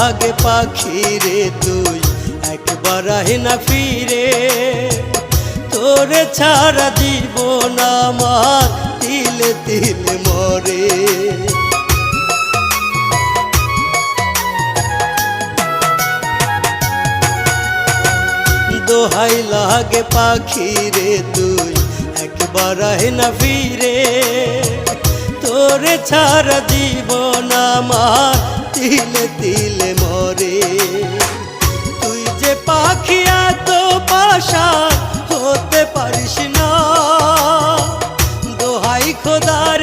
লাগে পাখি রে তুই একবার আহে না ফিরে, তোরে ছাড়া জীবন আমার তিলে তিলে মরে। দোহাই লাগে পাখি রে তুই একবার আহে না ফিরে, তোরে ছাড়া জীবন আমার তিলে তিলে মরে। তুই যে পাখি এত পাশা হতে পারিস না, দোহাই খোদার